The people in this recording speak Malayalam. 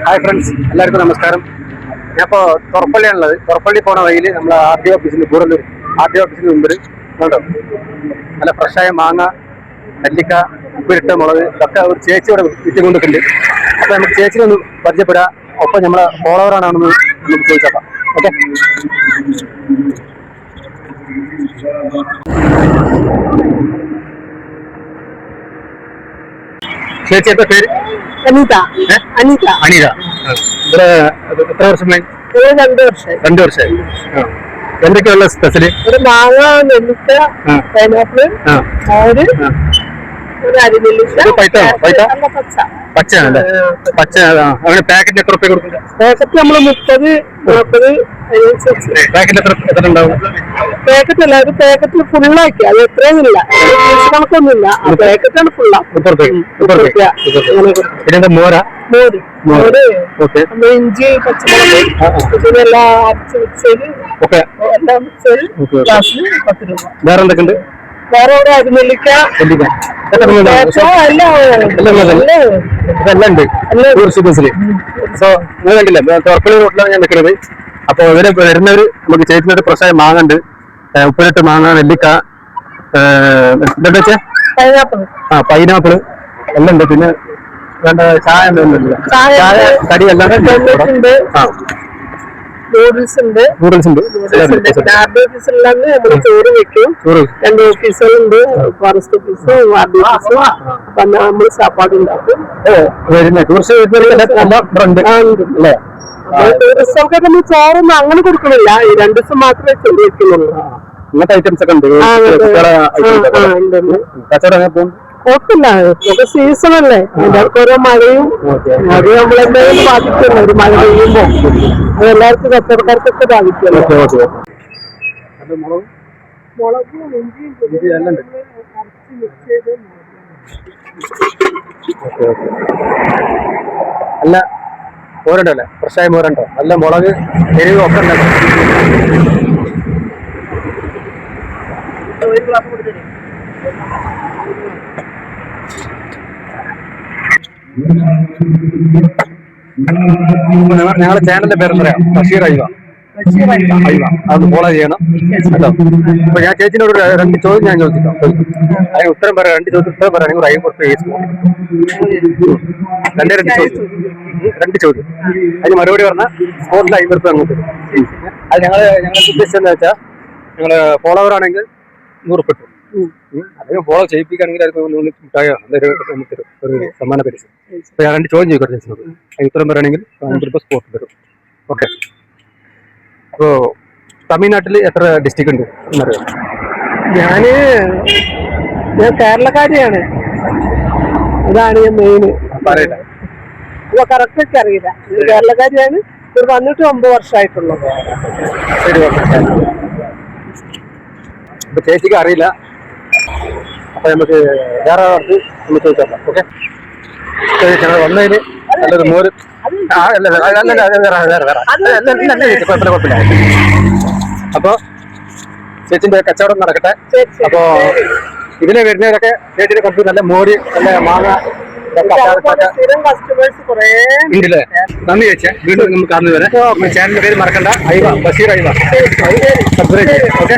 ഹായ് ഫ്രണ്ട്സ്, എല്ലാവർക്കും നമസ്കാരം. ഞാനിപ്പോൾ തുറപ്പള്ളിയാണുള്ളത്. തുറപ്പള്ളി പോണ വഴിയിൽ നമ്മൾ RTO ഓഫീസിന് കൂടല്ലൂർ RTO ഓഫീസിന് മുമ്പിൽ കണ്ടോ നല്ല ഫ്രഷായ മാങ്ങ, നെല്ലിക്ക, ഉപ്പിലിട്ട മുളക് ഒക്കെ ഒരു ചേച്ചി ഇവിടെ വിറ്റുകൊണ്ടിട്ടുണ്ട്. അപ്പോൾ നമുക്ക് ചേച്ചിനെ ഒന്ന് പരിചയപ്പെടാം. ഒപ്പം നമ്മളെ ഫോളോവറാണെന്ന് നമുക്ക് ചോദിച്ചേക്കാം. ഓക്കെ, ചേച്ചി എന്താ പേര്? അനിത. അനിത. ഇവിടെ എത്ര വർഷമായി? 2 വർഷമായി. 2 വർഷമായി. എന്തൊക്കെയുള്ള സ്പെഷ്യല്? ഒരു മാങ്ങ, നെല്ലിക്ക, പൈനാപ്പിള്, മോര്, ഒരു അരിനെല്ലിക്ക. പച്ചയാണല്ലേ? പച്ച. അങ്ങനെ പാക്കറ്റ് എത്ര റുപ്യ കൊടുക്കും? പാക്കറ്റ് നമ്മള് 30, 40 അതിനനുസരിച്ച്. പാക്കറ്റ് എത്ര ഉണ്ടാവും? പാക്കറ്റ് അല്ല, ഒരു പാക്കറ്റ് ഫുള്ളാക്കി. അത് എത്രയൊന്നുമില്ല, കണക്കൊന്നുമില്ല. ആ പാക്കറ്റാണ് ഫുള്ളാ. പിന്നെ മോര? മോര്, ഇഞ്ചി, പച്ചമുളക്, ഇതെല്ലാം അരച്ച് മിക്സയില് എല്ലാം മിക്സയില് ഗ്ലാസ്സിന് 10 രൂപ. വേറെ എന്തൊക്കെയുണ്ട്? വേറെ ഒരു അരിനെല്ലിക്ക ഇതെല്ലാം ഉണ്ട് ടൂറിസ്റ്റ് ബസ്സിൽ. സോ നിങ്ങൾ കണ്ടില്ലേ, തുറപ്പള്ളി റോഡിലാണ് ഞാൻ നിൽക്കുന്നത്. അപ്പോൾ ഇവര് വരുന്നവര് നമുക്ക് ചേച്ചിനൊരു ഫ്രഷായ മാങ്ങ ഉണ്ട്, ഉപ്പിലിട്ട് മാങ്ങ, നെല്ലിക്ക, എന്താ വെച്ചാൽ പൈനാപ്പിള് എല്ലാം ഉണ്ട്. പിന്നെ വേണ്ട ചായ ഒന്നുമില്ല, ചായ കടി എല്ലാം നൂഡിൽസ് ഉണ്ട്. നമ്മള് ചോറ് വെക്കും. 2 ഓഫീസുകളുണ്ട്, ഫോറസ്റ്റ് ഓഫീസും വാർഡ് ഓഫീസും. അപ്പൊ നമ്മള് സാപ്പാട് ഉണ്ടാക്കും. ടൂറിസ്റ്റർക്ക് നമ്മൾ ചോറൊന്നും അങ്ങനെ കൊടുക്കണില്ല. ഈ 2 ദിവസം മാത്രമേ ചോറ് വെക്കുന്നുള്ളൂ. ഇങ്ങനത്തെ ഐറ്റംസ് ഒക്കെ ഉണ്ട്. കുഴപ്പമില്ല, ഇതൊക്കെ സീസൺ അല്ലേ. എല്ലാവർക്കും ഓരോ മഴയും അത് നമ്മളെന്തായാലും ബാധിക്കുമല്ലോ. ഒരു മഴ പെയ്യുമ്പോ അത് എല്ലാവർക്കും കച്ചവടക്കാർക്കൊക്കെ ബാധിക്കുമല്ലോ. മുളകും ഇഞ്ചിയും അരച്ച് മിക്സ് ചെയ്ത് നല്ല മോരുണ്ടല്ലേ? ഫ്രഷായ മോരുണ്ടോ? നല്ല മുളക്, എരിവ് ഒക്കെ ഉണ്ടല്ലോ. ഒരു ഗ്ലാസ് കൊടുത്തേ. ഞങ്ങളുടെ ചാനലിന്റെ പേര് പറയാം, ബഷീർ അയ്വ. അത് ഫോളോ ചെയ്യണം കേട്ടോ. അപ്പൊ ഞാൻ ചേച്ചിനോട് 2 ചോദ്യം ഞാൻ ചോദിച്ചിട്ടോ. അതിന് ഉത്തരം പറയാം. 2 ചോദ്യം ഉത്തരം പറയുകയാണെങ്കിൽ 2 ചോദ്യം അതിന് മറുപടി പറഞ്ഞാൽ സ്പോട്ടിൽ 50 രൂപ അങ്ങോട്ട്. അത് ഞങ്ങളെ ഉദ്ദേശിച്ചെന്ന് വെച്ചാൽ ഞങ്ങള് ഫോളോവർ ആണെങ്കിൽ 100 രൂപ കിട്ടും. അദ്ദേഹം ഫോളോ ചെയ്യിപ്പിക്കുകയാണെങ്കിൽ മിഠായോ ഒരു സമ്മാന പരീക്ഷ. അപ്പൊ ഞാൻ 2 ചോദ്യം ചോദിക്കട്ടെ ചേച്ചിനോട്. അതിന് ഉത്തരം പറയുകയാണെങ്കിൽ 50 രൂപ സ്പോട്ട് തരും. ഓക്കെ. അപ്പോ തമിഴ്നാട്ടിൽ എത്ര ഡിസ്ട്രിക്ട് ഉണ്ട് എന്നറിയാം? ഞാൻ കേരളക്കാരിയാണ്. അതാണ് ഞാൻ മെയിൻ. പറയില്ല, ഇപ്പൊ കറക്റ്റ് അറിയില്ല. കേരളക്കാരിയാണ്. ഇത് വന്നിട്ട് 9 വർഷമായിട്ടുള്ളൂ. ശരി, അപ്പൊ ചേച്ചിക്ക് അറിയില്ല. അപ്പൊ നമുക്ക് വേറെ ഒന്ന് ചോദിച്ചോക്കാം. ഓക്കെ, വന്നതിന് നല്ലൊരു മോര്. കുഴപ്പമില്ല. അപ്പൊ ചേച്ചിന്റെ കച്ചവടം നടക്കട്ടെ. അപ്പൊ ഇതിന് വരുന്നവരൊക്കെ ചേച്ചിനെ കൊണ്ട് നല്ല മോര്, നല്ല മാങ്ങ ഉണ്ടല്ലേ? നന്ദി ചേച്ചി. വീണ്ടും നമുക്ക് കാണുന്നത് വരെ ചാനലിന്റെ പേര് മറക്കണ്ട. അയ്വ, ബഷീർ അയ്വ. സബ്സ്ക്രൈബ് ചെയ്യാം. ഓക്കെ.